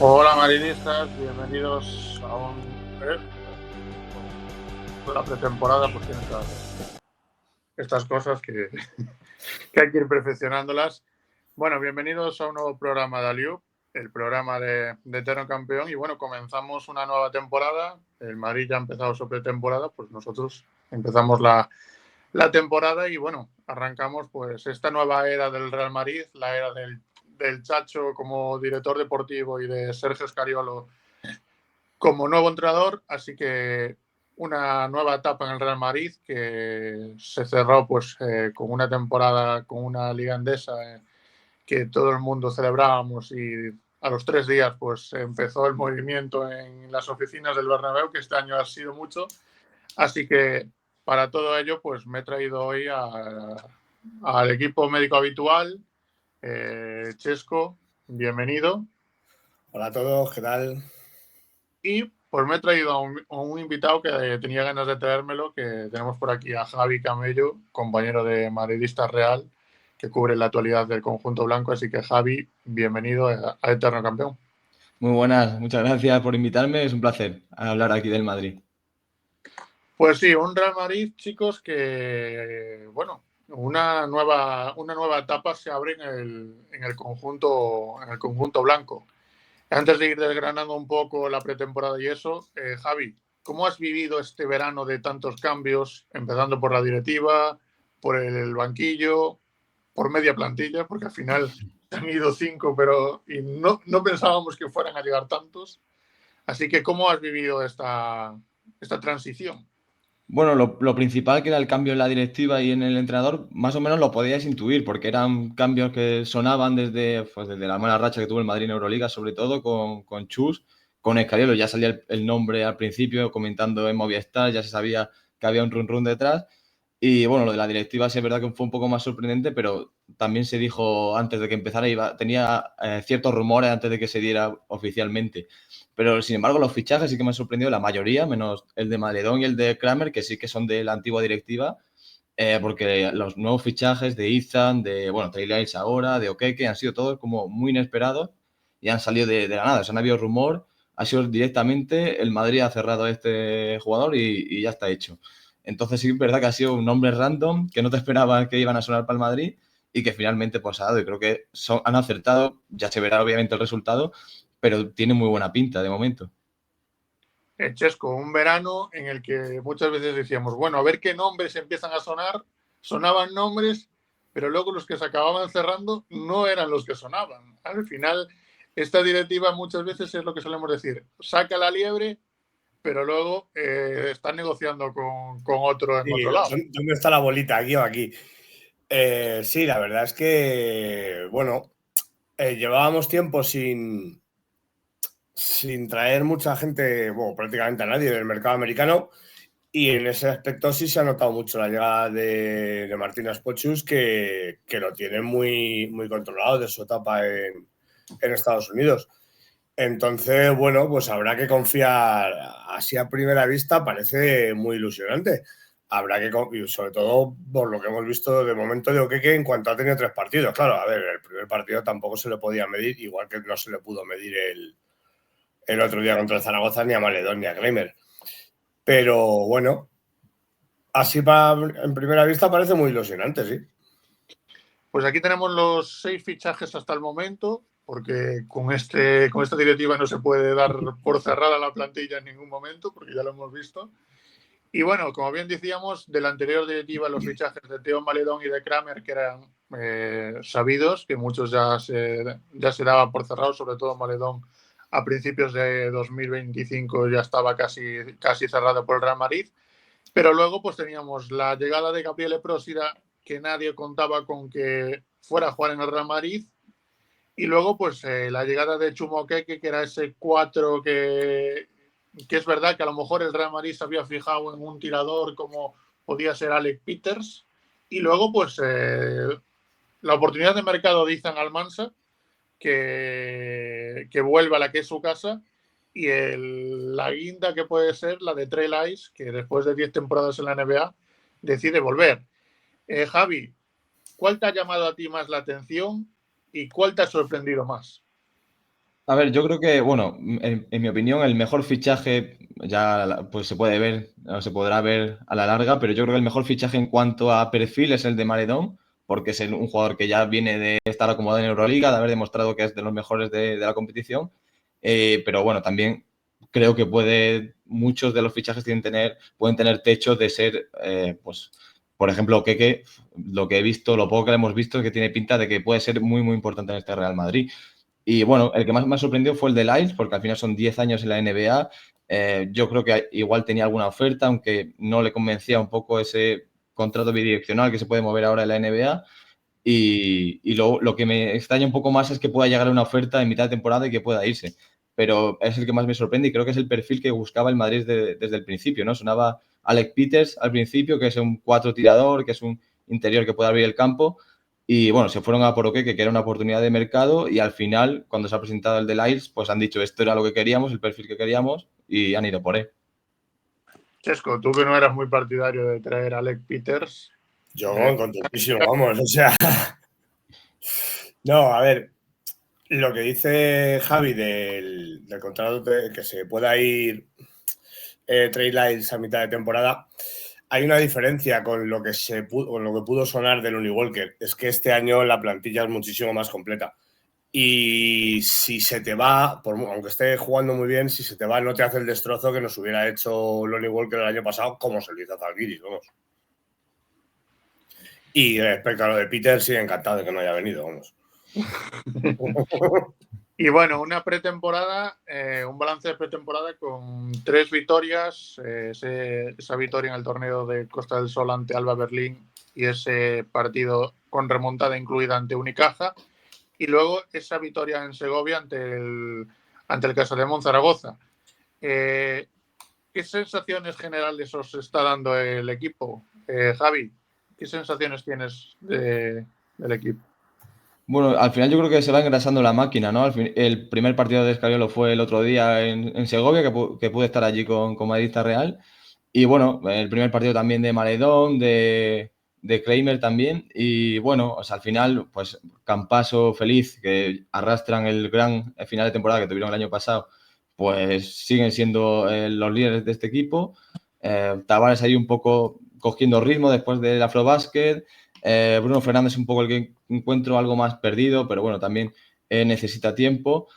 Hola marinistas, bienvenidos a la pretemporada, pues tienen que hacer estas cosas que hay que ir perfeccionándolas. Bueno, bienvenidos a un nuevo programa de Aliup, el programa de Eterno Campeón. Y bueno, comenzamos una nueva temporada. El Madrid ya ha empezado su pretemporada, pues nosotros empezamos la temporada y bueno, arrancamos pues esta nueva era del Real Madrid, la era del Chacho como director deportivo y de Sergio Scariolo como nuevo entrenador, así que una nueva etapa en el Real Madrid que se cerró pues con una temporada, con una liga endesa que todo el mundo celebrábamos y a los 3 días pues empezó el movimiento en las oficinas del Bernabéu, que este año ha sido mucho, así que para todo ello pues me he traído hoy al equipo médico habitual. Chesco, bienvenido. Hola a todos, ¿qué tal? Y pues me he traído a un invitado que tenía ganas de traérmelo, que tenemos por aquí a Javi Camello, compañero de Madridista Real, que cubre la actualidad del conjunto blanco. Así que Javi, bienvenido a Eterno Campeón. Muy buenas, muchas gracias por invitarme, es un placer hablar aquí del Madrid. Pues sí, un Real Madrid, chicos, que bueno, una nueva etapa se abre en el conjunto blanco. Antes de ir desgranando un poco la pretemporada y eso, Javi, ¿cómo has vivido este verano de tantos cambios, empezando por la directiva, por el banquillo, por media plantilla, porque al final han ido 5, pero y no pensábamos que fueran a llegar tantos? Así que, ¿cómo has vivido esta transición? Bueno, lo principal, que era el cambio en la directiva y en el entrenador, más o menos lo podíais intuir, porque eran cambios que sonaban desde la mala racha que tuvo el Madrid en Euroliga, sobre todo con Chus, con Escariolo. Ya salía el nombre al principio, comentando en Movistar, ya se sabía que había un run detrás. Y bueno, lo de la directiva sí es verdad que fue un poco más sorprendente, pero también se dijo antes de que empezara, tenía ciertos rumores antes de que se diera oficialmente. Pero sin embargo, los fichajes sí que me han sorprendido la mayoría, menos el de Maledón y el de Kramer, que sí que son de la antigua directiva, porque los nuevos fichajes de Ethan, de Trey Lyles ahora, de Okeke, han sido todos como muy inesperados y han salido de la nada. O sea, no ha habido rumor, ha sido directamente el Madrid ha cerrado a este jugador y ya está hecho. Entonces sí es verdad que ha sido un nombre random, que no te esperabas que iban a sonar para el Madrid y que finalmente pues ha dado. Y creo que han acertado, ya se verá obviamente el resultado, pero tiene muy buena pinta de momento. Chesco, un verano en el que muchas veces decíamos, bueno, a ver qué nombres empiezan a sonar, sonaban nombres, pero luego los que se acababan cerrando no eran los que sonaban. Al final, esta directiva muchas veces es lo que solemos decir, saca la liebre, pero luego está negociando con otro en Sí, otro lado. ¿dónde está la bolita? ¿Aquí o aquí? Sí, la verdad es que, bueno, llevábamos tiempo sin traer mucha gente, bueno, prácticamente a nadie del mercado americano, y en ese aspecto sí se ha notado mucho la llegada de Martínez Pochus, que lo tiene muy, muy controlado de su etapa en Estados Unidos. Entonces, bueno, pues habrá que confiar. Así a primera vista parece muy ilusionante. Habrá que, sobre todo por lo que hemos visto de momento de Okeke en cuanto ha tenido 3 partidos. Claro, a ver, el primer partido tampoco se le podía medir, igual que no se le pudo medir el otro día contra el Zaragoza ni a Maledón ni a Kramer. Pero bueno, así en primera vista parece muy ilusionante, sí. Pues aquí tenemos los 6 fichajes hasta el momento, porque con esta directiva no se puede dar por cerrada la plantilla en ningún momento, porque ya lo hemos visto. Y bueno, como bien decíamos, de la anterior directiva, los fichajes de Theo Maledón y de Kramer, que eran sabidos, que muchos ya se daban por cerrados, sobre todo Maledón a principios de 2025 ya estaba casi cerrado por el Real Madrid. Pero luego pues teníamos la llegada de Gabriele Prósida, que nadie contaba con que fuera a jugar en el Real Madrid. Y luego pues la llegada de Chuma Okeke, que era ese 4 que es verdad que a lo mejor el Real Madrid se había fijado en un tirador como podía ser Alec Peters. Y luego pues la oportunidad de mercado de Ethan Almansa, que vuelva a la que es su casa, y la guinda que puede ser la de Trey Lyles, que después de 10 temporadas en la NBA decide volver. Javi, ¿cuál te ha llamado a ti más la atención y cuál te ha sorprendido más? A ver, yo creo que, bueno, en mi opinión, el mejor fichaje ya pues se puede ver, o se podrá ver a la larga, pero yo creo que el mejor fichaje en cuanto a perfil es el de Maledón, porque es un jugador que ya viene de estar acomodado en Euroliga, de haber demostrado que es de los mejores de la competición. Pero bueno, también creo que muchos de los fichajes pueden tener techo de ser, pues, por ejemplo, Keke, lo que he visto, lo poco que le hemos visto, es que tiene pinta de que puede ser muy, muy importante en este Real Madrid. Y bueno, el que más me ha sorprendido fue el de Lyles, porque al final son 10 años en la NBA. Yo creo que igual tenía alguna oferta, aunque no le convencía un poco ese contrato bidireccional que se puede mover ahora en la NBA. Y lo que me extraña un poco más es que pueda llegar a una oferta en mitad de temporada y que pueda irse. Pero es el que más me sorprende y creo que es el perfil que buscaba el Madrid desde el principio, ¿no? Sonaba Alec Peters al principio, que es un 4 tirador, que es un interior que puede abrir el campo. Y bueno, se fueron a por Oqueke, que era una oportunidad de mercado, y al final, cuando se ha presentado el de Lyles, pues han dicho esto era lo que queríamos, el perfil que queríamos, y han ido por él. Chesco, tú que no eras muy partidario de traer a Alec Peters. Yo contentísimo, vamos, o sea. No, a ver, lo que dice Javi del contrato que se pueda ir Trey Lyles a mitad de temporada, hay una diferencia con lo que pudo sonar de Lonnie Walker. Es que este año la plantilla es muchísimo más completa. Y si se te va, aunque esté jugando muy bien, si se te va, no te hace el destrozo que nos hubiera hecho Lonnie Walker el año pasado, como se lo hizo a Zalgiris, vamos. Y respecto a lo de Peter, sí, encantado de que no haya venido, vamos. Y bueno, una pretemporada, un balance de pretemporada con 3 victorias, esa victoria en el torneo de Costa del Sol ante Alba Berlín y ese partido con remontada incluida ante Unicaja, y luego esa victoria en Segovia ante el Casademón Zaragoza. ¿Qué sensaciones generales os está dando el equipo? Javi, ¿qué sensaciones tienes del equipo? Bueno, al final yo creo que se va engrasando la máquina, ¿no? El primer partido de Escariolo fue el otro día en Segovia, que pude estar allí con Madridista Real. Y bueno, el primer partido también de Maledón, de Kramer también. Y bueno, o sea, al final, pues Campaso, Feliz, que arrastran el gran final de temporada que tuvieron el año pasado, pues siguen siendo los líderes de este equipo. Tavares ahí un poco cogiendo ritmo después del Afrobasket. Bruno Fernández un poco el que encuentro algo más perdido, pero bueno, también necesita tiempo.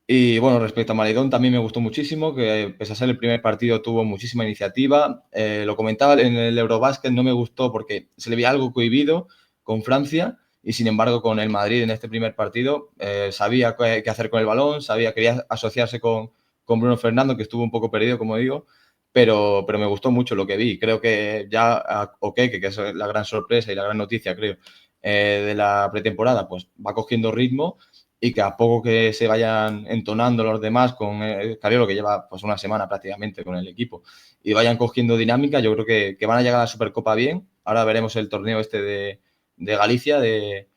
Y bueno, respecto a Maledón también me gustó muchísimo, que pese a ser el primer partido tuvo muchísima iniciativa. Lo comentaba en el Eurobasket, no me gustó porque se le veía algo cohibido con Francia y sin embargo con el Madrid en este primer partido sabía qué hacer con el balón, quería asociarse con Bruno Fernando, que estuvo un poco perdido, como digo, pero me gustó mucho lo que vi. Creo que ya Oqueke, que es la gran sorpresa y la gran noticia, creo, de la pretemporada, pues va cogiendo ritmo y que a poco que se vayan entonando los demás con Cariolo, que lleva pues una semana prácticamente con el equipo, y vayan cogiendo dinámica, yo creo que van a llegar a la Supercopa bien. Ahora veremos el torneo este de Galicia, de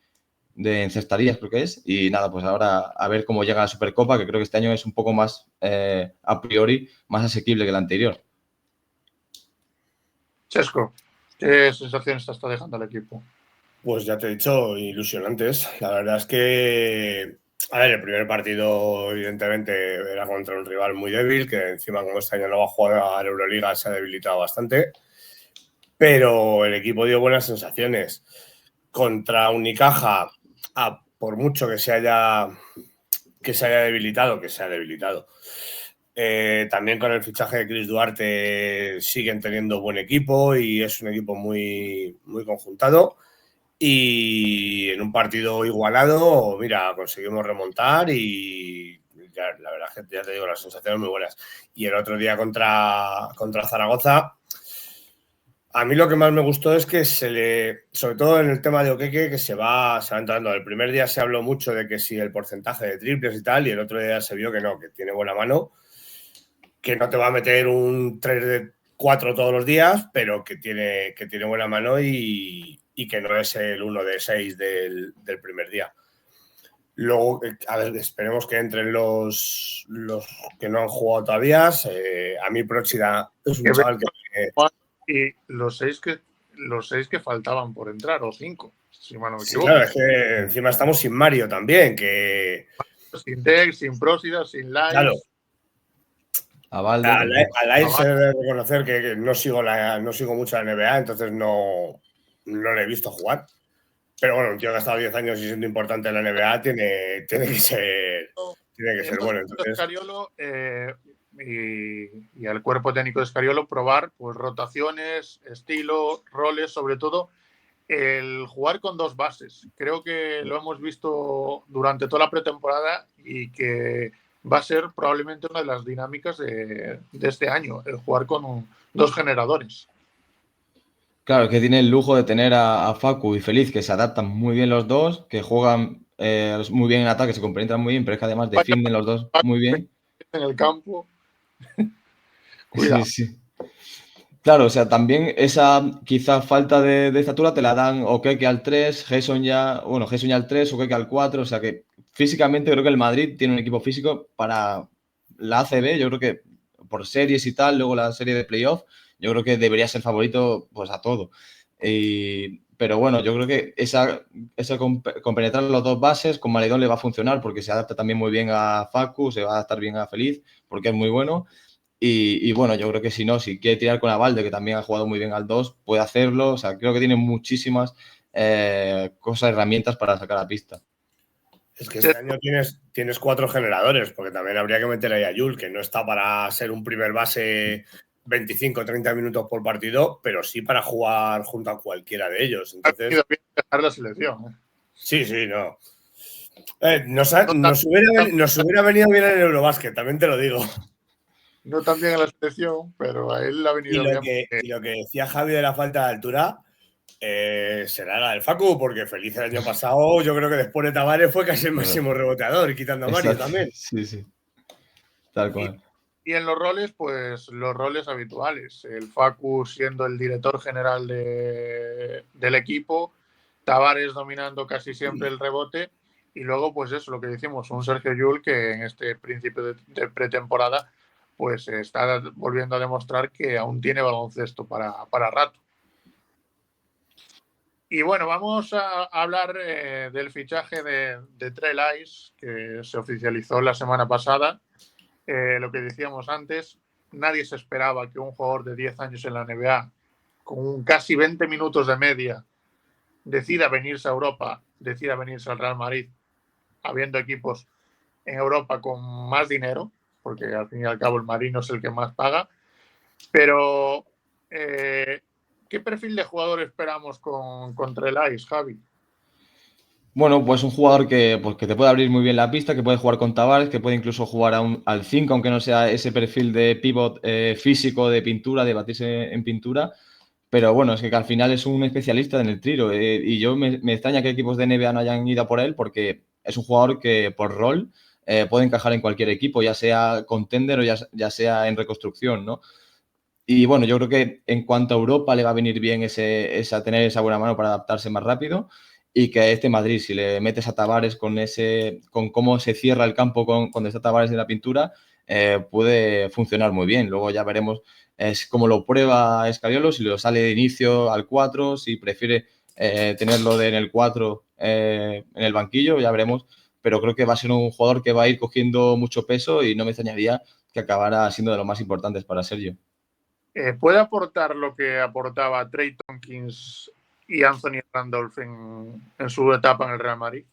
encestarías creo que es, y nada, pues ahora a ver cómo llega la Supercopa, que creo que este año es un poco más, a priori, más asequible que el anterior. Chesco, ¿qué sensaciones te está dejando el equipo? Pues ya te he dicho, ilusionantes. La verdad es que, a ver, el primer partido evidentemente era contra un rival muy débil, que encima como este año no va a jugar a la Euroliga se ha debilitado bastante, pero el equipo dio buenas sensaciones. Contra Unicaja, por mucho que se haya debilitado, que se ha debilitado. También con el fichaje de Chris Duarte siguen teniendo buen equipo y es un equipo muy, muy conjuntado. Y en un partido igualado, mira, conseguimos remontar y ya, la verdad es que ya te digo, las sensaciones muy buenas. Y el otro día contra Zaragoza, a mí lo que más me gustó es que sobre todo en el tema de Oqueke, que se va entrando. El primer día se habló mucho de que si el porcentaje de triples y tal, y el otro día se vio que no, que tiene buena mano, que no te va a meter un 3 de 4 todos los días, pero que tiene buena mano y que no es el 1 de 6 del primer día. Luego, a ver, esperemos que entren los que no han jugado todavía. A mí Próchida es un chaval que... Y los seis que faltaban por entrar, o 5, si mal no me equivoco. Sí, claro, es que encima estamos sin Mario también, que... sin Dex, sin Prósida, sin Lice. Claro. A Valde. A Lice se debe reconocer que no sigo mucho la NBA, entonces no le he visto jugar. Pero bueno, un tío que ha estado 10 años y siendo importante en la NBA tiene que ser bueno. Entonces, Scariolo, y al cuerpo técnico de Scariolo probar pues rotaciones, estilo, roles, sobre todo el jugar con dos bases. Creo que lo hemos visto durante toda la pretemporada y que va a ser probablemente una de las dinámicas de este año, el jugar con dos generadores. Claro, que tiene el lujo de tener a Facu y Feliz, que se adaptan muy bien los dos, que juegan muy bien en ataque, se complementan muy bien, pero es que además defienden los dos muy bien. En el campo. Cuidado. Sí. Claro, o sea, también esa quizá falta de estatura te la dan Okeke al 3, Gerson ya al 3, Okeke al 4, o sea que físicamente creo que el Madrid tiene un equipo físico para la ACB, yo creo que por series y tal, luego la serie de playoff, yo creo que debería ser favorito pues a todo. Pero bueno, yo creo que esa con penetrar los dos bases, con Maledón le va a funcionar porque se adapta también muy bien a Facu, se va a adaptar bien a Feliz porque es muy bueno. Y bueno, yo creo que si quiere tirar con Avalde, que también ha jugado muy bien al 2, puede hacerlo. O sea, creo que tiene muchísimas herramientas para sacar a pista. Es que este año tienes 4 generadores, porque también habría que meter ahí a Yul, que no está para ser un primer base 25 o 30 minutos por partido, pero sí para jugar junto a cualquiera de ellos. Entonces, dejar la selección. Sí, no. Nos hubiera venido bien en el Eurobásquet, también te lo digo. No tan bien en la selección, pero a él le ha venido bien. Y lo que decía Javi de la falta de altura será la del Facu, porque Feliz el año pasado, yo creo que después de Tavares fue casi el máximo reboteador, quitando a Mario también. Sí. Tal cual. Y en los roles, pues los roles habituales. El Facu siendo el director general del equipo, Tavares dominando casi siempre el rebote. Y luego, pues eso, lo que decimos, un Sergio Llull que en este principio de pretemporada pues está volviendo a demostrar que aún tiene baloncesto para rato. Y bueno, vamos a hablar del fichaje de Trey Lyles, que se oficializó la semana pasada. Lo que decíamos antes, nadie se esperaba que un jugador de 10 años en la NBA, con casi 20 minutos de media, decida venirse a Europa, decida venirse al Real Madrid, habiendo equipos en Europa con más dinero, porque al fin y al cabo el Madrid no es el que más paga. Pero, ¿qué perfil de jugador esperamos con Trey Lyles, Javi? Bueno, pues un jugador que te puede abrir muy bien la pista, que puede jugar con Tavares, que puede incluso jugar al 5, aunque no sea ese perfil de pivot físico, de pintura, de batirse en pintura. Pero bueno, es que al final es un especialista en el tiro. Y yo me extraña que equipos de NBA no hayan ido a por él, porque es un jugador que por rol puede encajar en cualquier equipo, ya sea contender o ya sea en reconstrucción, ¿no? Y bueno, yo creo que en cuanto a Europa le va a venir bien tener esa buena mano para adaptarse más rápido, y que a este Madrid, si le metes a Tavares con cómo se cierra el campo cuando está Tavares en la pintura, puede funcionar muy bien. Luego ya veremos cómo lo prueba Scariolo, si lo sale de inicio al 4, si prefiere tenerlo en el 4 en el banquillo, ya veremos. Pero creo que va a ser un jugador que va a ir cogiendo mucho peso y no me extrañaría que acabara siendo de los más importantes para Sergio. ¿Puede aportar lo que aportaba Trey Tompkins y Anthony Randolph en su etapa en el Real Madrid?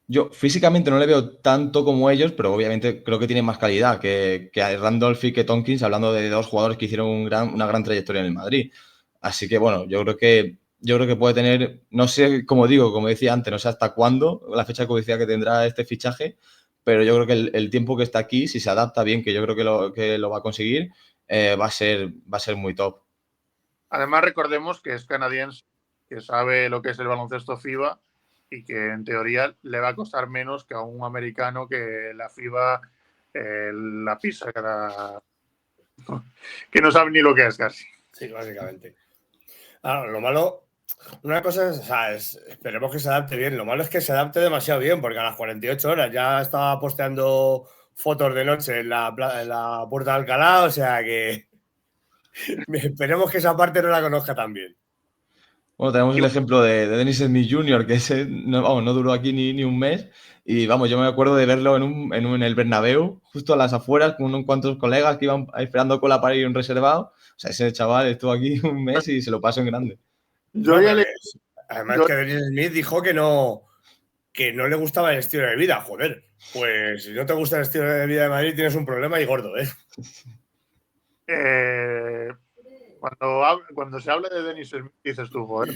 Yo físicamente no le veo tanto como ellos, pero obviamente creo que tiene más calidad que Randolph y que Tompkins, hablando de dos jugadores que hicieron una gran trayectoria en el Madrid. Así que bueno, yo creo que puede tener, no sé, como decía antes, no sé hasta cuándo, la fecha que que tendrá este fichaje, pero yo creo que el tiempo que está aquí, si se adapta bien, que yo creo que lo va a conseguir, va a ser muy top. Además, recordemos que es canadiense, que sabe lo que es el baloncesto FIBA y que en teoría le va a costar menos que a un americano que la FIBA la pisa, que no sabe ni lo que es casi. Sí, básicamente. Lo malo, una cosa esperemos que se adapte bien. Lo malo es que se adapte demasiado bien, porque a las 48 horas ya estaba posteando fotos de noche en la Puerta de Alcalá, o sea que esperemos que esa parte no la conozca tan bien. Bueno, tenemos el ejemplo de Dennis Smith Jr., que ese no duró aquí ni un mes. Y vamos, yo me acuerdo de verlo en el Bernabéu, justo a las afueras, con unos cuantos colegas que iban esperando cola para ir a un reservado. O sea, ese chaval estuvo aquí un mes y se lo pasó en grande. Yo ya le... Además que Dennis Smith dijo que no le gustaba el estilo de vida. Joder, pues si no te gusta el estilo de vida de Madrid tienes un problema y gordo, ¿eh? Cuando se habla de Denis Smith, dices tú, joder,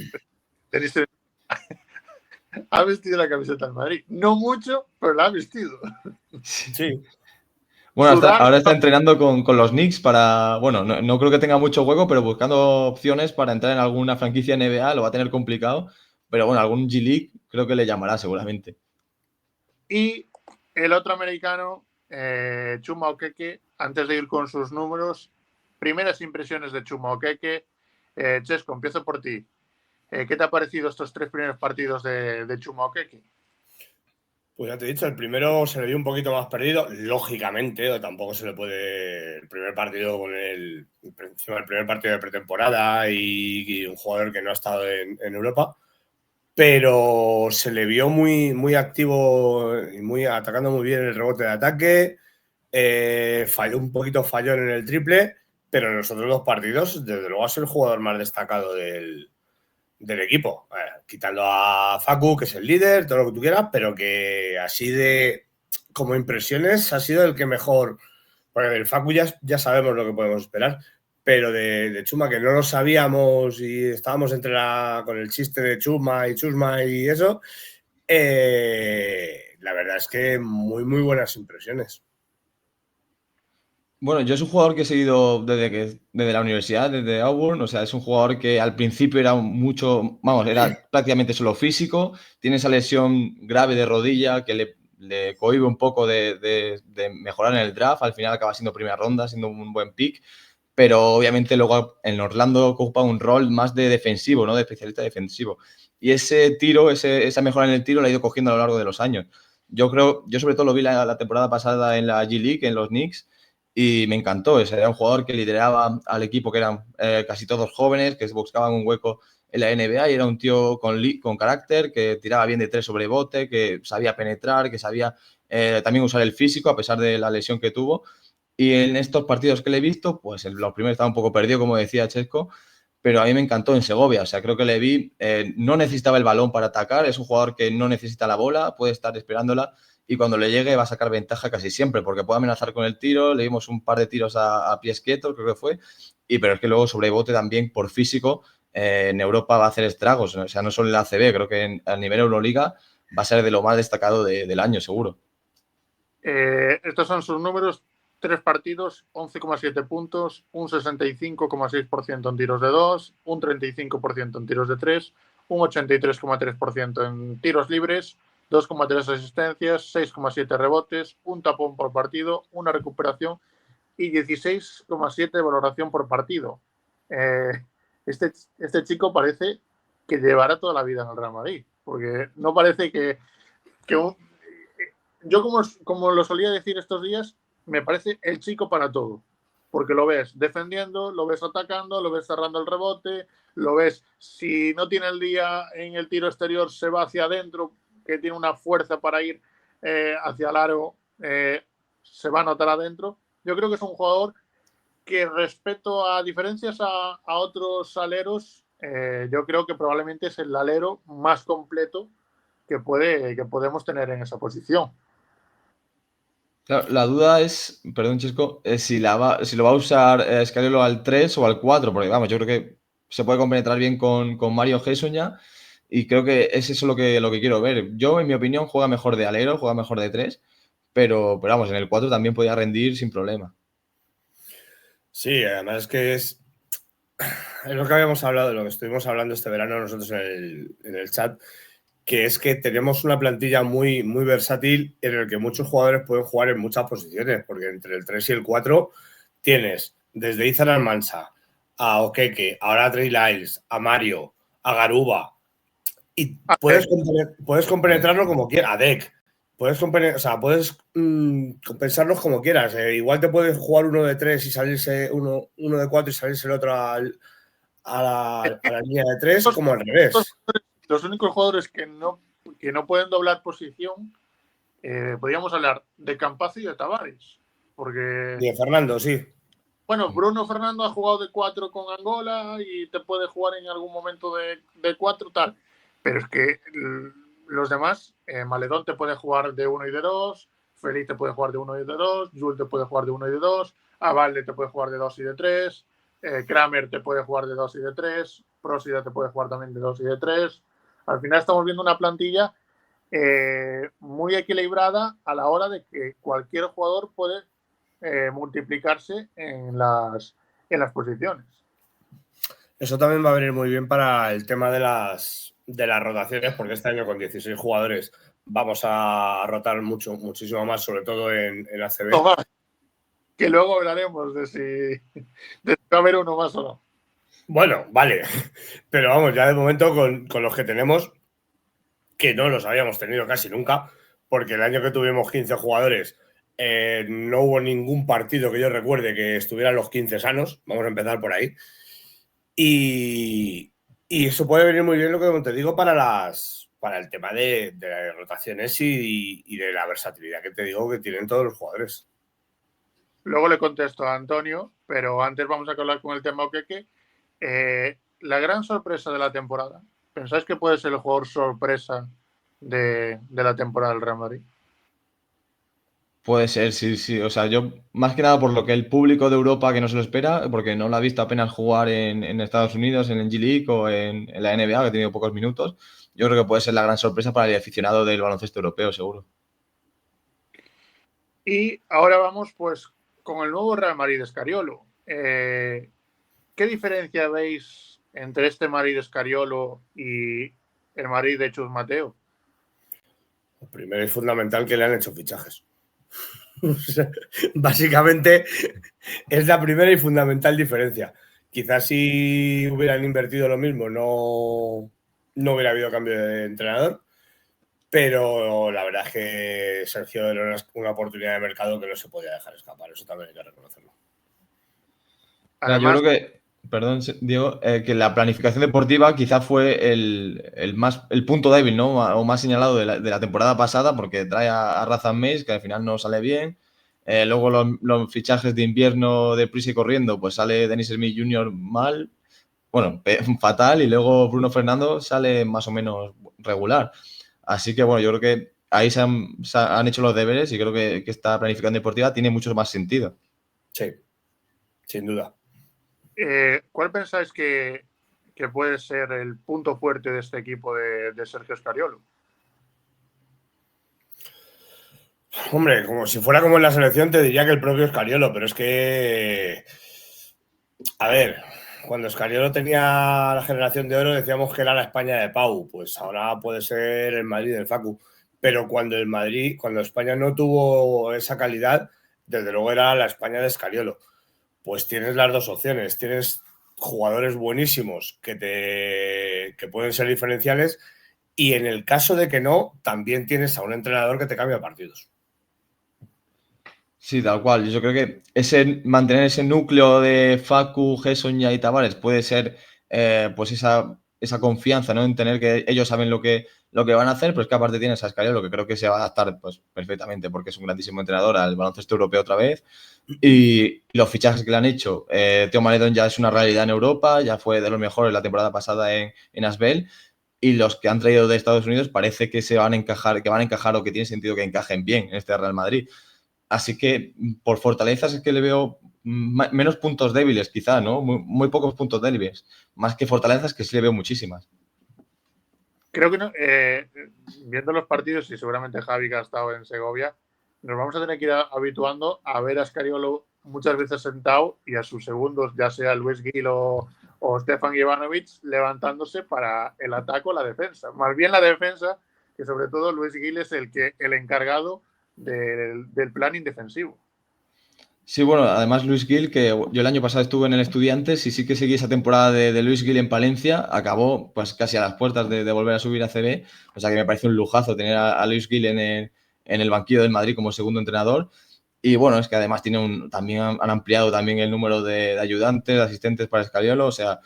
Denis Smith ha vestido la camiseta del Madrid. No mucho, pero la ha vestido. Sí. Bueno, ahora está entrenando con los Knicks para... Bueno, no creo que tenga mucho juego, pero buscando opciones para entrar en alguna franquicia NBA lo va a tener complicado. Pero bueno, algún G-League creo que le llamará seguramente. Y el otro americano, Chuma Okeke, antes de ir con sus números, primeras impresiones de Chuma Okeke. Chesco, empiezo por ti. ¿Qué te ha parecido estos 3 primeros partidos de Chuma Okeke? Pues ya te he dicho, el primero se le dio un poquito más perdido, lógicamente, o tampoco se le puede el primer partido con el primer partido de pretemporada y un jugador que no ha estado en Europa, pero se le vio muy activo y atacando muy bien el rebote de ataque, falló un poquito fallón en el triple, pero en los otros 2 partidos, desde luego, ha sido el jugador más destacado del equipo, quitando a Facu, que es el líder, todo lo que tú quieras, pero que así de como impresiones ha sido el que mejor, porque del Facu ya sabemos lo que podemos esperar, pero de Chuma, que no lo sabíamos y estábamos con el chiste de Chuma y eso, la verdad es que muy buenas impresiones. Bueno, yo es un jugador que he seguido desde la universidad, desde Auburn. O sea, es un jugador que al principio era era prácticamente solo físico. Tiene esa lesión grave de rodilla que le cohíbe un poco de mejorar en el draft. Al final acaba siendo primera ronda, siendo un buen pick. Pero obviamente luego en Orlando ocupa un rol más de defensivo, ¿no? De especialista defensivo. Y ese tiro, esa mejora en el tiro la ha ido cogiendo a lo largo de los años. Yo sobre todo lo vi la temporada pasada en la G-League, en los Knicks, y me encantó. Era un jugador que lideraba al equipo, que eran casi todos jóvenes, que buscaban un hueco en la NBA, y era un tío con carácter, que tiraba bien de 3 sobre bote, que sabía penetrar, que sabía también usar el físico a pesar de la lesión que tuvo. Y en estos partidos que le he visto, pues los primeros estaba un poco perdido, como decía Chesco, pero a mí me encantó en Segovia. O sea, creo que le vi, no necesitaba el balón para atacar, es un jugador que no necesita la bola, puede estar esperándola, y cuando le llegue va a sacar ventaja casi siempre, porque puede amenazar con el tiro. Le dimos un par de tiros a pies quietos, creo que fue, pero es que luego sobre bote también, por físico, en Europa va a hacer estragos. O sea, no solo en la ACB, creo que a nivel Euroliga va a ser de lo más destacado del año, seguro. Estos son sus números: 3 partidos, 11,7 puntos, un 65,6% en tiros de 2, un 35% en tiros de 3, un 83,3% en tiros libres, 2,3 asistencias, 6,7 rebotes, un tapón por partido, una recuperación y 16,7 de valoración por partido. Este chico parece que llevará toda la vida en el Real Madrid, porque no parece que yo, como lo solía decir estos días, me parece el chico para todo, porque lo ves defendiendo, lo ves atacando, lo ves cerrando el rebote, lo ves, si no tiene el día en el tiro exterior, se va hacia adentro, que tiene una fuerza para ir hacia el aro, se va a notar adentro. Yo creo que es un jugador que, respecto a diferencias a otros aleros, yo creo que probablemente es el alero más completo que podemos tener en esa posición. Claro, la duda es, perdón, Chisco, si lo va a usar Scariolo al 3 o al 4, porque vamos, yo creo que se puede compenetrar bien con Mario Gerson ya, y creo que es eso lo que quiero ver. Yo, en mi opinión, juega mejor de alero, juega mejor de 3, pero vamos, en el 4 también podía rendir sin problema. Sí, además es que es lo que habíamos hablado, lo que estuvimos hablando este verano nosotros en el chat, que es que tenemos una plantilla muy versátil en el que muchos jugadores pueden jugar en muchas posiciones, porque entre el 3 y el 4 tienes desde Izan Almansa a Okeke, ahora a Trey Lyles, a Mario, a Garuba, y puedes compenetrarlo como quieras, a Deck. Puedes compensarlos como quieras. Igual te puedes jugar uno de 3 y salirse uno de 4 y salirse el otro a la línea de 3 como al revés. Los únicos jugadores que no pueden doblar posición, podríamos hablar de Campazzo y de Tavares. Porque... Y de Fernando, sí. Bueno, Bruno Fernando ha jugado de 4 con Angola y te puede jugar en algún momento de 4 tal. Pero es que los demás, Maledón te puede jugar de 1 y de 2, Feliz te puede jugar de 1 y de 2, Jules te puede jugar de 1 y de 2, Avalde te puede jugar de 2 y de 3, Kramer te puede jugar de 2 y de 3, Prósida te puede jugar también de 2 y de 3. Al final estamos viendo una plantilla muy equilibrada a la hora de que cualquier jugador puede multiplicarse en las posiciones. Eso también va a venir muy bien para el tema de las rotaciones, porque este año con 16 jugadores vamos a rotar muchísimo más, sobre todo en ACB. Toma, que luego hablaremos de si va a haber uno más o no. Bueno, vale, pero vamos, ya de momento con los que tenemos, que no los habíamos tenido casi nunca, porque el año que tuvimos 15 jugadores no hubo ningún partido que yo recuerde que estuvieran los 15 sanos, vamos a empezar por ahí. Y eso puede venir muy bien, lo que te digo, para el tema de las rotaciones y de la versatilidad que te digo que tienen todos los jugadores. Luego le contesto a Antonio, pero antes vamos a hablar con el tema Okeke. La gran sorpresa de la temporada, ¿pensáis que puede ser el jugador sorpresa de la temporada del Real Madrid? Puede ser, sí. O sea, yo más que nada por lo que el público de Europa que no se lo espera, porque no lo ha visto apenas jugar en Estados Unidos, en el G-League o en la NBA, que ha tenido pocos minutos, yo creo que puede ser la gran sorpresa para el aficionado del baloncesto europeo, seguro. Y ahora vamos pues con el nuevo Real Madrid de Scariolo. ¿Qué diferencia veis entre este Madrid de Scariolo y el Madrid de Chus Mateo? Lo primero y fundamental que le han hecho fichajes. Básicamente es la primera y fundamental diferencia. Quizás si hubieran invertido lo mismo no hubiera habido cambio de entrenador, pero la verdad es que Sergio era una oportunidad de mercado que no se podía dejar escapar, eso también hay que reconocerlo. Además, yo creo que, perdón, Diego, que la planificación deportiva quizá fue el punto débil, ¿no? O más señalado de la temporada pasada, porque trae a Razan Mace, que al final no sale bien. Luego los fichajes de invierno de prisa y corriendo, pues sale Dennis Smith Jr. mal, bueno, fatal, y luego Bruno Fernando sale más o menos regular. Así que, bueno, yo creo que ahí se han hecho los deberes y creo que esta planificación deportiva tiene mucho más sentido. Sí, sin duda. ¿Cuál pensáis que puede ser el punto fuerte de este equipo de Sergio Scariolo? Hombre, como si fuera como en la selección te diría que el propio Scariolo, pero es que, a ver, cuando Scariolo tenía la generación de oro decíamos que era la España de Pau, pues ahora puede ser el Madrid del Facu, pero cuando España no tuvo esa calidad, desde luego era la España de Scariolo. Pues tienes las dos opciones, tienes jugadores buenísimos que pueden ser diferenciales y en el caso de que no, también tienes a un entrenador que te cambia partidos. Sí, tal cual. Yo creo que mantener ese núcleo de Facu, Gerson y Tavares puede ser pues esa confianza, ¿no? En tener que ellos saben lo que van a hacer, pero es que aparte tienes a Scariolo, que creo que se va a adaptar pues, perfectamente porque es un grandísimo entrenador al baloncesto europeo otra vez. Y los fichajes que le han hecho, Theo Maledon ya es una realidad en Europa, ya fue de los mejores la temporada pasada en Asbel. Y los que han traído de Estados Unidos parece que van a encajar o que tiene sentido que encajen bien en este Real Madrid. Así que por fortalezas es que le veo menos puntos débiles, quizá, ¿no? Muy pocos puntos débiles. Más que fortalezas que sí le veo muchísimas. Creo que no, viendo los partidos y seguramente Javi que ha estado en Segovia, nos vamos a tener que ir habituando a ver a Scariolo muchas veces sentado y a sus segundos, ya sea Luis Gil o Stefan Ivanovic, levantándose para el ataque o la defensa. Más bien la defensa, que sobre todo Luis Gil es el encargado del planning defensivo. Sí, bueno, además Luis Gil, que yo el año pasado estuve en el Estudiantes y sí que seguí esa temporada de Luis Gil en Palencia, acabó pues casi a las puertas de volver a subir a CB, o sea que me parece un lujazo tener a Luis Gil en el banquillo del Madrid como segundo entrenador. Y bueno, es que además también han ampliado también el número de ayudantes, de asistentes para Scariolo, o sea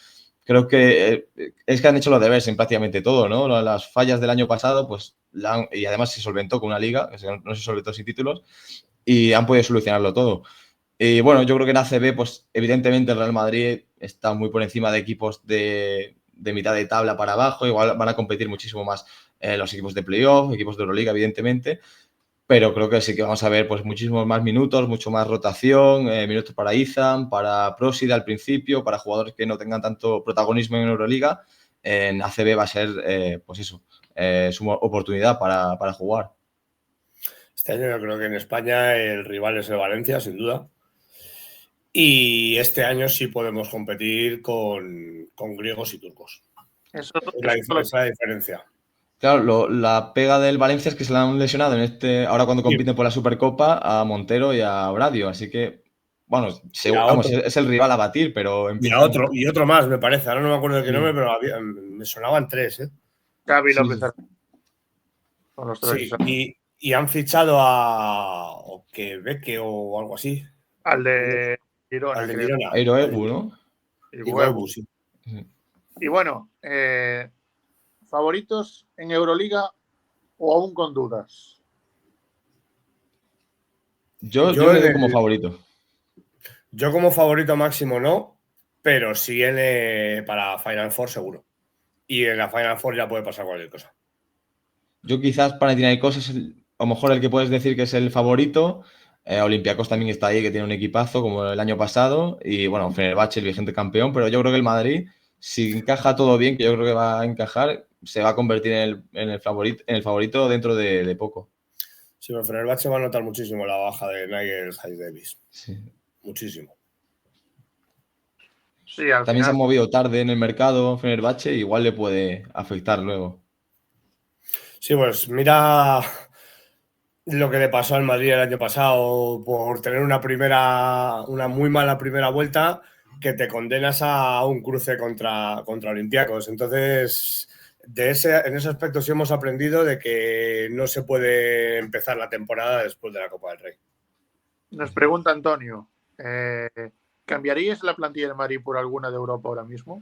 creo que es que han hecho los deberes en prácticamente todo, ¿no? Las fallas del año pasado, pues, y además se solventó con una liga, no se solventó sin títulos, y han podido solucionarlo todo. Y bueno, yo creo que en ACB, pues evidentemente el Real Madrid está muy por encima de equipos de mitad de tabla para abajo, igual van a competir muchísimo más los equipos de playoff, equipos de Euroliga, evidentemente, pero creo que sí que vamos a ver pues muchísimos más minutos, mucho más rotación, minutos para Izan, para Prósida al principio, para jugadores que no tengan tanto protagonismo en Euroliga. En ACB va a ser, pues eso, su oportunidad para jugar. Este año yo creo que en España el rival es el Valencia, sin duda. Y este año sí podemos competir con griegos y turcos. Eso Es la diferencia. Claro, la pega del Valencia es que se le han lesionado ahora cuando compiten por la Supercopa a Montero y a Bradio, así que, bueno, es el rival a batir, pero y otro más, me parece. Ahora no me acuerdo de qué nombre, pero me sonaban 3, ¿eh? Xavi López. Con los 3. Sí, y han fichado a Oquebeque o algo así. Al de Girona. Al de Girona. A Iroebu, ¿no? Iroebu, sí. Y bueno, ¿favoritos en Euroliga o aún con dudas? Yo le doy como favorito. Yo como favorito máximo no, pero sí para Final Four seguro. Y en la Final Four ya puede pasar cualquier cosa. Yo quizás Panathinaikos es a lo mejor el que puedes decir que es el favorito. Olympiacos también está ahí, que tiene un equipazo como el año pasado. Y bueno, Fenerbahce, el vigente campeón. Pero yo creo que el Madrid, si encaja todo bien, que yo creo que va a encajar, se va a convertir en el favorito dentro de poco. Sí, pero Fenerbahce va a notar muchísimo la baja de Nigel Hayes-Davis. Sí. Muchísimo. Sí, también se ha movido tarde en el mercado Fenerbahce, igual le puede afectar luego. Sí, pues mira lo que le pasó al Madrid el año pasado por tener una muy mala primera vuelta, que te condenas a un cruce contra Olympiacos. Entonces, en ese aspecto sí hemos aprendido de que no se puede empezar la temporada después de la Copa del Rey. Nos pregunta Antonio, ¿cambiaríais la plantilla del Madrid por alguna de Europa ahora mismo?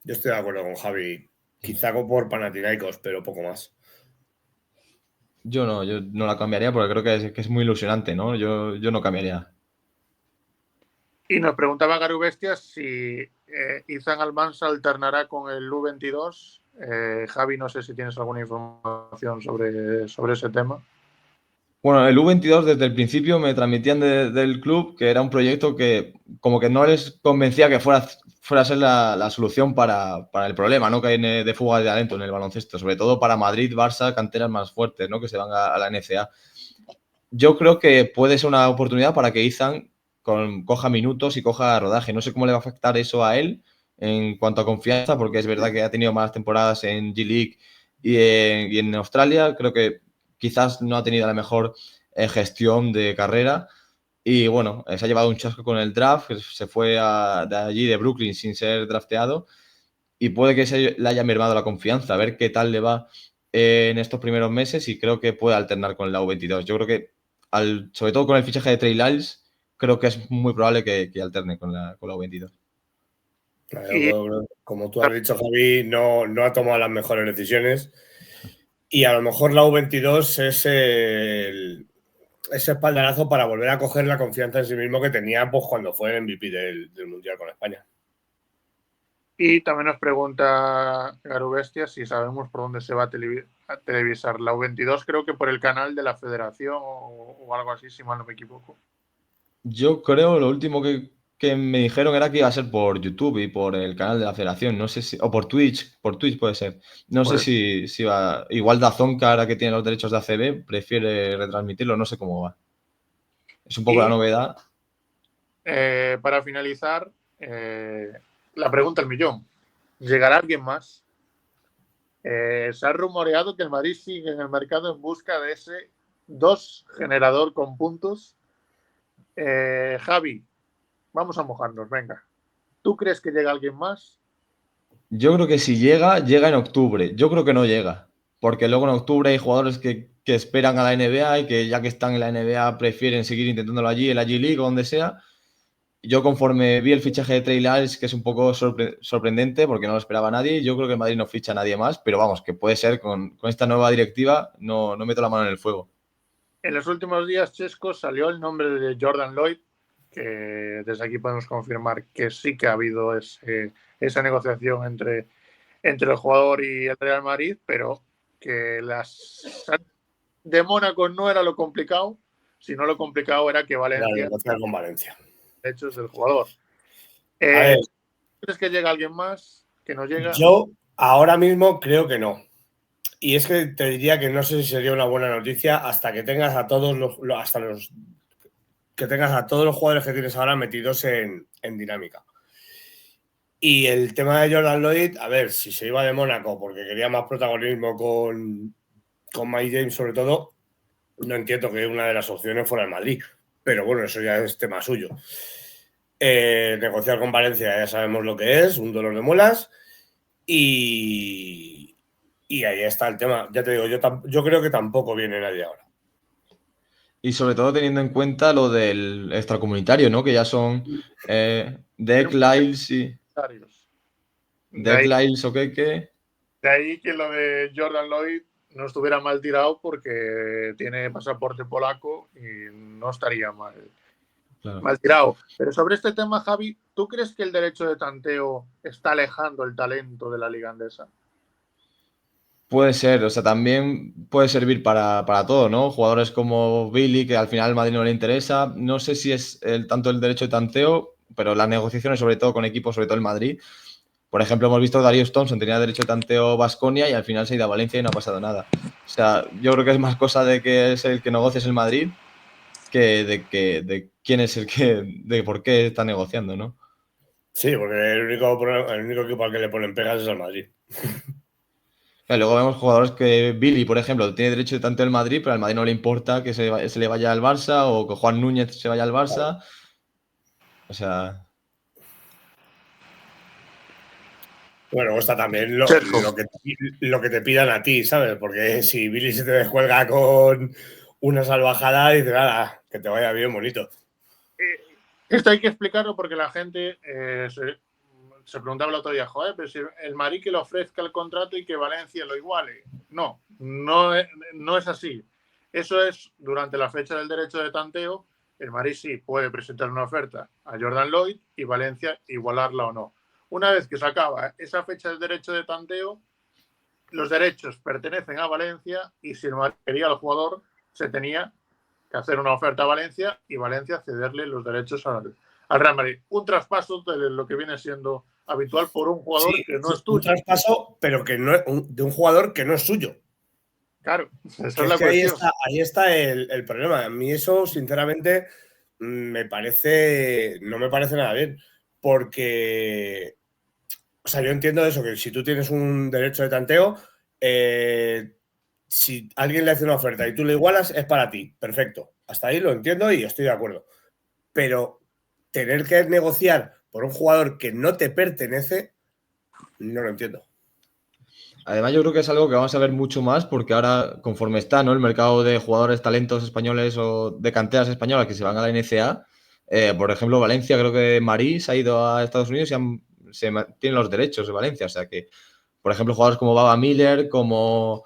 Yo estoy de acuerdo con Javi. Quizá por Panathinaikos, pero poco más. Yo no la cambiaría porque creo que es muy ilusionante, ¿no? Yo no cambiaría. Y nos preguntaba Garu Bestias si Izan Almansa alternará con el U22. Javi, no sé si tienes alguna información sobre ese tema. Bueno, el U22 desde el principio me transmitían del club que era un proyecto que como que no les convencía que fuera a ser la solución para el problema, ¿no? Que hay de fuga de talento en el baloncesto, sobre todo para Madrid, Barça, canteras más fuertes, ¿no? Que se van a la NCAA. Yo creo que puede ser una oportunidad para que Izan coja minutos y coja rodaje. No sé cómo le va a afectar eso a él en cuanto a confianza, porque es verdad que ha tenido malas temporadas en G-League y en Australia. Creo que quizás no ha tenido la mejor gestión de carrera y bueno, se ha llevado un chasco con el draft, se fue de allí, de Brooklyn, sin ser drafteado y puede que se le haya mermado la confianza, a ver qué tal le va en estos primeros meses y creo que puede alternar con la U22. Yo creo que, sobre todo con el fichaje de Trey Lyles, creo que es muy probable que alterne con la U22. Claro, como tú has dicho, Javi, no ha tomado las mejores decisiones y a lo mejor la U22 es ese espaldarazo para volver a coger la confianza en sí mismo que tenía pues, cuando fue el MVP del Mundial con España. Y también nos pregunta Garu Bestia si sabemos por dónde se va a televisar la U22, creo que por el canal de la Federación o algo así, si mal no me equivoco. Yo creo, lo último que me dijeron era que iba a ser por YouTube y por el canal de la Federación, no sé si, o por Twitch puede ser. No sé si va, igual DAZN, que ahora que tiene los derechos de ACB, prefiere retransmitirlo, no sé cómo va. Es un poco la novedad. Para finalizar, la pregunta del millón. ¿Llegará alguien más? Se ha rumoreado que el Madrid sigue en el mercado en busca de ese 2 generador con puntos. Javi, vamos a mojarnos, venga. ¿Tú crees que llega alguien más? Yo creo que si llega en octubre. Yo creo que no llega, porque luego en octubre hay jugadores que esperan a la NBA y que ya que están en la NBA prefieren seguir intentándolo allí, en la G-League o donde sea. yo conforme vi el fichaje de Trey Lyles, que es un poco sorprendente porque no lo esperaba nadie, yo creo que el Madrid no ficha a nadie más, pero vamos, que puede ser con esta nueva directiva, no meto la mano en el fuego. En los últimos días, Chesco, salió el nombre de Jordan Lloyd, que desde aquí podemos confirmar que sí que ha habido esa negociación entre el jugador y el Real Madrid, pero que las de Mónaco no era lo complicado, sino lo complicado era que Valencia negociar con Valencia. Hechos del jugador. ¿Crees que llega alguien más? ¿Que no llega? Yo ahora mismo creo que no. Y es que te diría que no sé si sería una buena noticia hasta que tengas a todos los jugadores que tienes ahora metidos en dinámica. Y el tema de Jordan Lloyd, a ver, si se iba de Mónaco porque quería más protagonismo con Mike James sobre todo, no entiendo que una de las opciones fuera el Madrid. Pero bueno, eso ya es tema suyo. Negociar con Valencia ya sabemos lo que es, un dolor de muelas. Y ahí está el tema. Ya te digo, yo creo que tampoco viene nadie ahora. Y sobre todo teniendo en cuenta lo del extracomunitario, ¿no? Que ya son Dec, Lyles y... Dec, Lyles o Keke. De ahí que lo de Jordan Lloyd no estuviera mal tirado porque tiene pasaporte polaco y no estaría mal tirado. Pero sobre este tema, Javi, ¿tú crees que el derecho de tanteo está alejando el talento de la liga andesa? Puede ser, o sea, también puede servir para todo, ¿no? Jugadores como Billy, que al final al Madrid no le interesa. No sé si es tanto el derecho de tanteo, pero las negociaciones, sobre todo con equipos, sobre todo el Madrid. Por ejemplo, hemos visto que Darius Thompson tenía derecho de tanteo Baskonia y al final se ha ido a Valencia y no ha pasado nada. O sea, yo creo que es más cosa de que es el que negocia es el Madrid que de quién es de por qué está negociando, ¿no? Sí, porque el único equipo al que le ponen pegas es el Madrid. Luego vemos jugadores que Billy, por ejemplo, tiene derecho de tanteo el Madrid, pero al Madrid no le importa que se le vaya al Barça o que Juan Núñez se vaya al Barça. O sea... Bueno, está también lo que te pidan a ti, ¿sabes? Porque si Billy se te descuelga con una salvajada, dices, nada, que te vaya bien bonito. Esto hay que explicarlo porque la gente se preguntaba el otro día, joder, pero si el Madrid que le ofrezca el contrato y que Valencia lo iguale. No es así. Eso es durante la fecha del derecho de tanteo. El Madrid sí puede presentar una oferta a Jordan Lloyd y Valencia igualarla o no. Una vez que se acaba esa fecha del derecho de tanteo, los derechos pertenecen a Valencia y si el Madrid quería al jugador, se tenía que hacer una oferta a Valencia y Valencia cederle los derechos al Real Madrid. Un traspaso de lo que viene siendo habitual por un jugador que no es tuyo. Un traspaso, pero que no de un jugador que no es suyo. Claro, esa es la cuestión. Ahí está el problema. A mí eso, sinceramente, no me parece nada bien. Porque, o sea, yo entiendo eso, que si tú tienes un derecho de tanteo, si alguien le hace una oferta y tú le igualas, es para ti. Perfecto. Hasta ahí lo entiendo y estoy de acuerdo. Pero tener que negociar por un jugador que no te pertenece, no lo entiendo. Además, yo creo que es algo que vamos a ver mucho más porque ahora, conforme está, ¿no?, el mercado de jugadores, talentos españoles o de canteras españolas que se van a la NCA, por ejemplo, Valencia, creo que Marí se ha ido a Estados Unidos y tienen los derechos de Valencia. O sea que, por ejemplo, jugadores como Baba Miller, como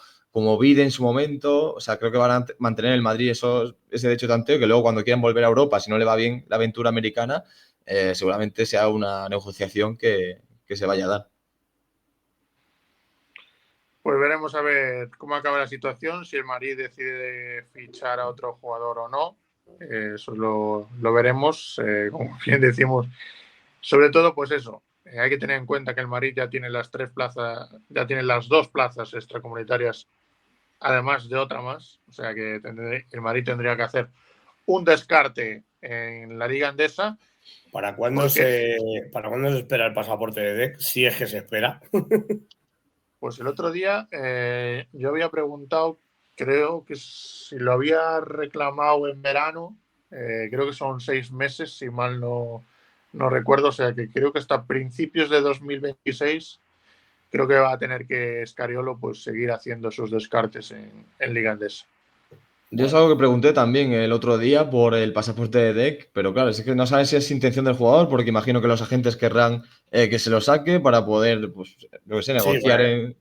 Vide en su momento, o sea, creo que van a mantener el Madrid ese derecho de tanteo, que luego cuando quieran volver a Europa, si no le va bien la aventura americana, seguramente sea una negociación que se vaya a dar. Pues veremos a ver cómo acaba la situación, si el Madrid decide fichar a otro jugador o no. Eso lo veremos, como bien decimos. Sobre todo, pues eso, hay que tener en cuenta que el Madrid ya tiene las 3 plazas, ya tiene las 2 plazas extracomunitarias, además de otra más. O sea que el Madrid tendría que hacer un descarte en la Liga Andesa. ¿Para cuándo se espera el pasaporte de Dec? Si es que se espera. Pues el otro día yo había preguntado, creo que si lo había reclamado en verano, creo que son 6 meses, si mal no recuerdo, o sea que creo que hasta principios de 2026 creo que va a tener que Scariolo pues seguir haciendo sus descartes en Liga Andesa. Yo es algo que pregunté también el otro día por el pasaporte de Dec, pero claro, es que no sabes si es intención del jugador, porque imagino que los agentes querrán que se lo saque para poder, pues, lo que sé, Sí, negociar bueno,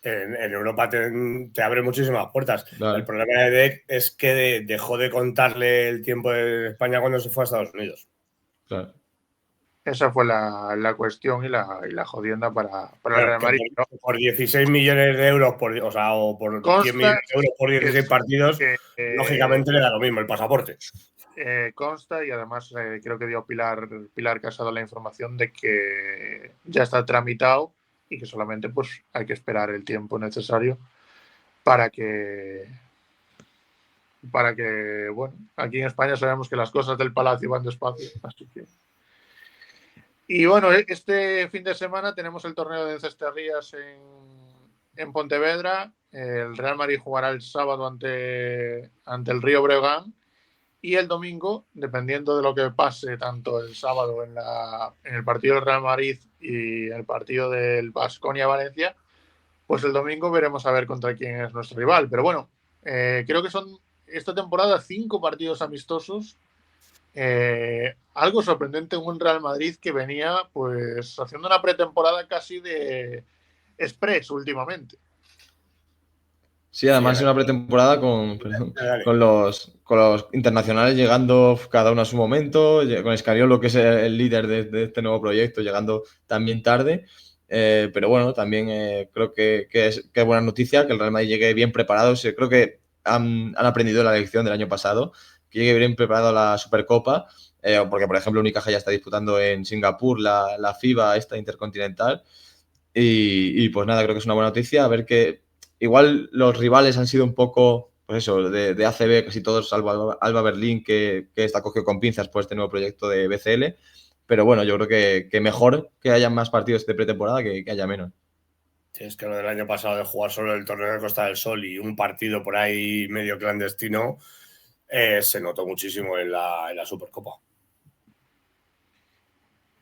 en... en Europa te abre muchísimas puertas. El Claro, problema de Dec es que dejó de contarle el tiempo de España cuando se fue a Estados Unidos. claro. Esa fue la cuestión y la jodienda para el Claro, Real Madrid. Pero por 16 millones de euros, o por 10 consta millones de euros por que, 16 partidos, que, lógicamente le da lo mismo el pasaporte. consta y además creo que dio Pilar Casado la información de que ya está tramitado y que solamente pues hay que esperar el tiempo necesario para que bueno, aquí en España sabemos que las cosas del palacio van despacio, así que. Y bueno, este fin de semana tenemos el torneo de Cestarrías en Pontevedra. El Real Madrid jugará el sábado ante el Río Breogán. Y el domingo, dependiendo de lo que pase, tanto el sábado en el partido del Real Madrid y el partido del Baskonia-Valencia, pues el domingo veremos a ver contra quién es nuestro rival. Pero bueno, creo que son esta temporada 5 partidos amistosos. Algo sorprendente en un Real Madrid que venía pues haciendo una pretemporada casi de express últimamente. Sí, Sí, además es una pretemporada con, perdón, dale. con los internacionales llegando cada uno a su momento, con Scariolo, que es el líder de este nuevo proyecto, llegando también tarde. Pero bueno, también creo que es buena noticia que el Real Madrid llegue bien preparado. Sí, creo que han aprendido la lección del año pasado, que llegue bien preparado a la Supercopa, porque por ejemplo Unicaja ya está disputando en Singapur la FIBA, esta Intercontinental. Y pues nada, creo que es una buena noticia. A ver que igual los rivales han sido un poco, pues eso, de ACB, casi todos, salvo Alba Berlín, que está cogido con pinzas por este nuevo proyecto de BCL. Pero bueno, yo creo que mejor que haya más partidos de pretemporada que haya menos. Sí, es que lo del año pasado de jugar solo el torneo de Costa del Sol y un partido por ahí medio clandestino se notó muchísimo en la Supercopa.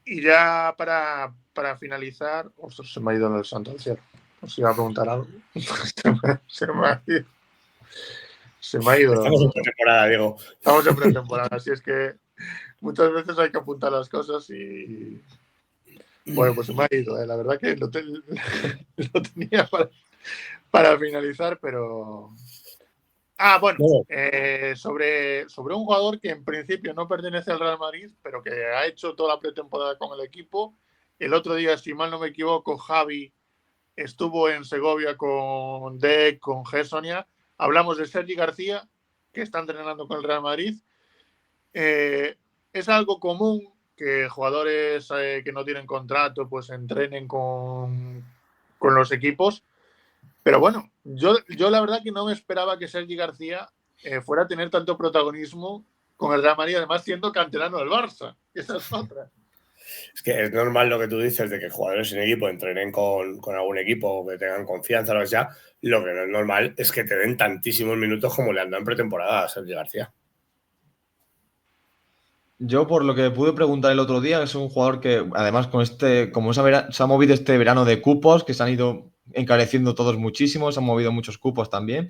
Y ya para finalizar, ostras, se me ha ido en el santo al cielo. Os iba a preguntar algo. se me ha ido. Se me ha ido. Estamos en pretemporada, Diego. Estamos en pretemporada, así es que muchas veces hay que apuntar las cosas y. Bueno, pues se me ha ido, la verdad que lo tenía para finalizar, pero. Ah, bueno, No, sobre un jugador que en principio no pertenece al Real Madrid, pero que ha hecho toda la pretemporada con el equipo. El otro día, si mal no me equivoco, Javi estuvo en Segovia con Dec, con Gessonia. Hablamos de Sergi García, que está entrenando con el Real Madrid. Es algo común que jugadores que no tienen contrato pues entrenen con los equipos. Pero bueno, yo la verdad que no me esperaba que Sergi García fuera a tener tanto protagonismo con el Real Madrid, además siendo canterano del Barça. Esa es otra. es que es normal lo que tú dices de que jugadores sin equipo entrenen con algún equipo, que tengan confianza, lo que sea. Lo que no es normal es que te den tantísimos minutos como le han dado en pretemporada a Sergio García. Yo, por lo que pude preguntar el otro día, es un jugador que, además, como se ha movido este verano de cupos, que se han ido encareciendo todos muchísimo, se han movido muchos cupos también.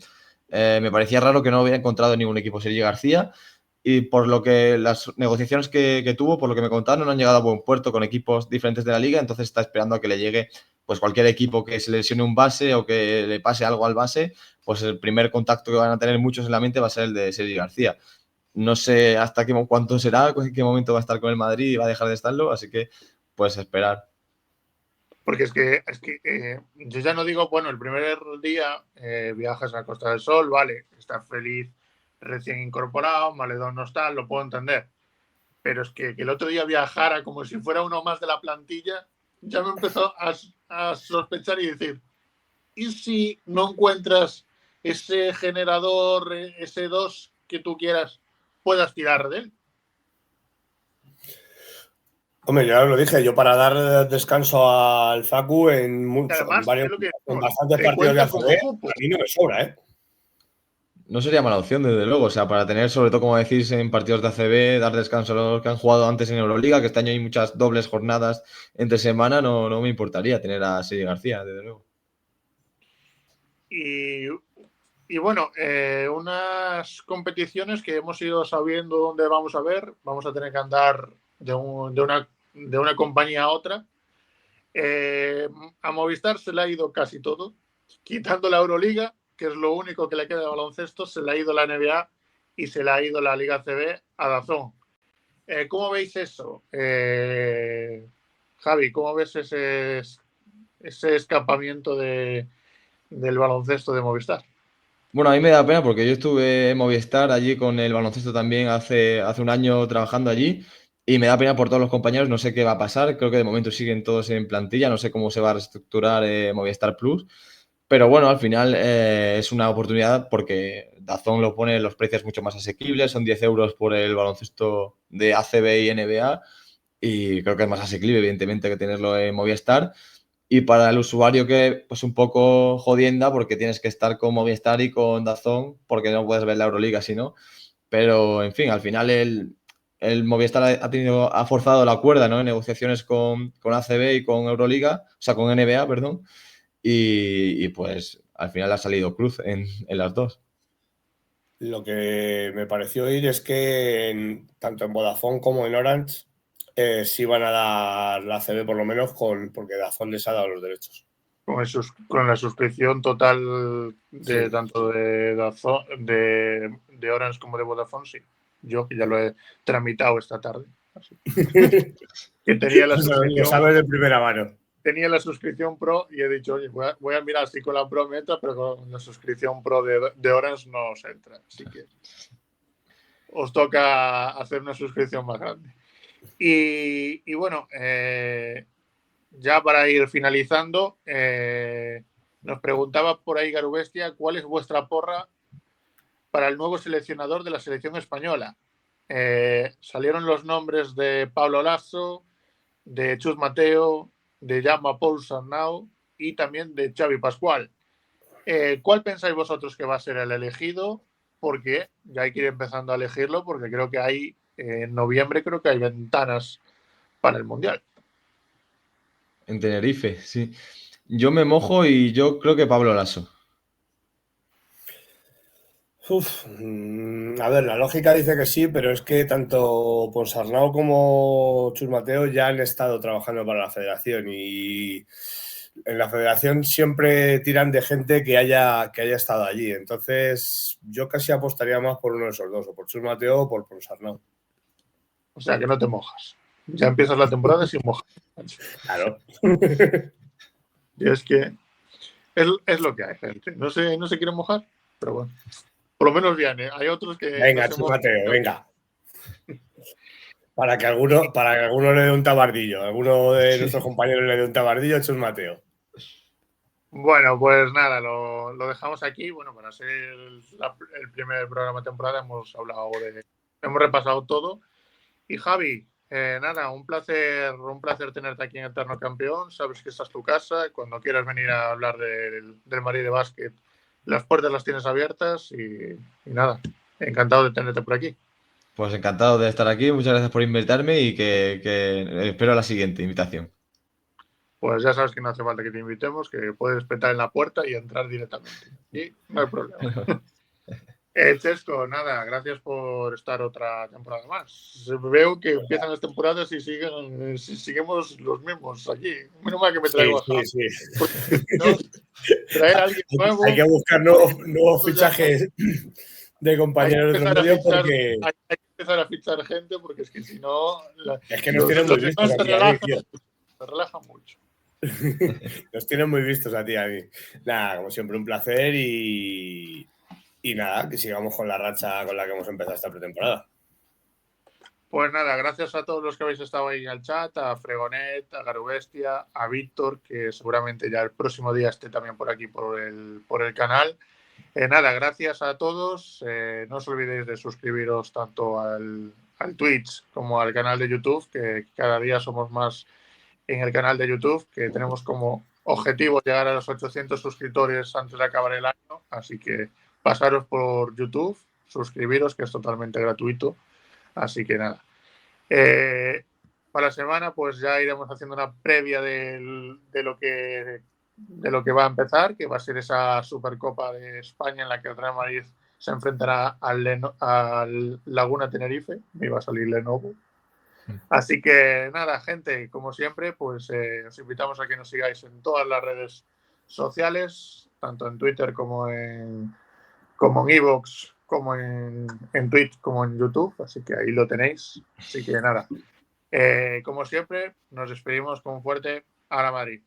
Me parecía raro que no hubiera encontrado ningún equipo Sergi García. Y por lo que las negociaciones que tuvo, por lo que me contaron, no han llegado a buen puerto con equipos diferentes de la liga, entonces está esperando a que le llegue pues cualquier equipo que se lesione un base o que le pase algo al base, pues el primer contacto que van a tener muchos en la mente va a ser el de Sergi García. No sé hasta cuánto será, en qué momento va a estar con el Madrid y va a dejar de estarlo, así que pues esperar. Porque es que yo ya no digo, bueno, el primer día viajas a Costa del Sol, vale, estás feliz, recién incorporado, Maledón no está, lo puedo entender. Pero es que el otro día viajara como si fuera uno más de la plantilla, ya me empezó a sospechar y decir, ¿y si no encuentras ese generador, ese 2 que tú quieras, puedas tirar de él? Hombre, ya lo dije, yo para dar descanso al Facu en Además, es lo que en decimos, bastantes te partidos de cuenta ACB, como cupo. a mí no me sobra, ¿eh? No sería mala opción, desde luego. O sea, para tener, sobre todo, como decís, en partidos de ACB, dar descanso a los que han jugado antes en Euroliga, que este año hay muchas dobles jornadas entre semana, no me importaría tener a Sergi García, desde luego. Y Y bueno, unas competiciones que hemos ido sabiendo dónde vamos a ver. Vamos a tener que andar de una compañía a otra. A Movistar se le ha ido casi todo, quitando la Euroliga, que es lo único que le queda de baloncesto. Se le ha ido la NBA y se le ha ido la Liga CB a DAZN. ¿Cómo veis eso? Javi, ¿cómo ves ese escapamiento del baloncesto de Movistar? Bueno, a mí me da pena porque yo estuve en Movistar allí con el baloncesto también hace un año trabajando allí y me da pena por todos los compañeros, no sé qué va a pasar, creo que de momento siguen todos en plantilla, no sé cómo se va a reestructurar Movistar Plus, pero bueno, al final es una oportunidad porque DAZN lo pone los precios mucho más asequibles, son 10 euros por el baloncesto de ACB y NBA y creo que es más asequible evidentemente que tenerlo en Movistar. Y para el usuario que, pues un poco jodienda, porque tienes que estar con Movistar y con DAZN, porque no puedes ver la Euroliga si no. Pero, en fin, al final el Movistar ha forzado la cuerda, ¿no? En negociaciones con ACB y con Euroliga, o sea, con NBA, perdón. Y pues al final ha salido cruz en las dos. Lo que me pareció oír es que tanto en Vodafone como en Orange sí van a dar la CB por lo menos porque DAZN les ha dado los derechos. Con la suscripción total de Sí. tanto de Orange como de Vodafone, sí. Yo que ya lo he tramitado esta tarde. Así. Que tenía la Lo suscripción. sabes de primera mano. Tenía la suscripción Pro y he dicho, oye, voy a mirar si con la Pro me entra, pero con la suscripción Pro de Orange no os entra. Así que os toca hacer una suscripción más grande. Y bueno, ya para ir finalizando, nos preguntaba por ahí Garubestia, ¿cuál es vuestra porra para el nuevo seleccionador de la selección española? Salieron los nombres de Pablo Lasso, de Chus Mateo, de Jaume Paul Sarnau y también de Xavi Pascual. ¿Cuál pensáis vosotros que va a ser el elegido? Porque ya hay que ir empezando a elegirlo, porque creo que hay, en noviembre creo que hay ventanas para el Mundial. En Tenerife, sí. Yo me mojo y yo creo que Pablo Lasso. A ver, la lógica dice que sí, pero es que tanto Ponsarnau como Chus Mateo ya han estado trabajando para la federación y en la federación siempre tiran de gente que haya estado allí. Entonces, yo casi apostaría más por uno de esos dos, o por Chus Mateo o por Ponsarnau. O sea, que no te mojas. Ya empiezas la temporada sin mojar. Claro. Y es que es lo que hay, gente. No se quieren mojar, pero bueno. Por lo menos viene. Hay otros que. Venga, No Chus Mateo, venga. Para que alguno le dé un tabardillo, alguno de nuestros compañeros le dé un tabardillo, Chus Mateo. Bueno, pues nada, lo dejamos aquí. Bueno, para ser el primer programa de temporada hemos repasado todo. Y Javi, nada, un placer tenerte aquí en Eterno Campeón. Sabes que esta es tu casa. Cuando quieras venir a hablar del Madrid de básquet, las puertas las tienes abiertas y nada, encantado de tenerte por aquí. Pues encantado de estar aquí, muchas gracias por invitarme y que espero la siguiente invitación. Pues ya sabes que no hace falta que te invitemos, que puedes petar en la puerta y entrar directamente. Y no hay problema. Chesco, nada, gracias por estar otra temporada más. Veo que empiezan las temporadas y seguimos los mismos aquí. Menos mal que me traigo a Javi. Sí. ¿No? Traer a alguien nuevo. Hay que buscar nuevos fichajes de compañeros de otro medio porque. Hay que empezar a fichar gente porque es que si no. Es que nos tienen muy vistos a ti, se relaja mucho. Nos tienen muy vistos a ti, a mí. Nada, como siempre, un placer y nada, que sigamos con la racha con la que hemos empezado esta pretemporada. Pues nada, gracias a todos los que habéis estado ahí en el chat, a Fregonet, a Garubestia, a Víctor, que seguramente ya el próximo día esté también por aquí por el canal. Nada, gracias a todos. No os olvidéis de suscribiros tanto al Twitch como al canal de YouTube, que cada día somos más en el canal de YouTube, que tenemos como objetivo llegar a los 800 suscriptores antes de acabar el año. Así que pasaros por YouTube, suscribiros, que es totalmente gratuito. Así que nada. Para la semana, pues ya iremos haciendo una previa de lo que de lo que va a empezar, que va a ser esa Supercopa de España en la que el Real Madrid se enfrentará al Laguna Tenerife. Me iba a salir Lenovo. Así que nada, gente, como siempre, pues os invitamos a que nos sigáis en todas las redes sociales, tanto en Twitter como en iVoox, como en Twitch, como en YouTube. Así que ahí lo tenéis. Así que nada, como siempre, nos despedimos con un fuerte Ara Madrid.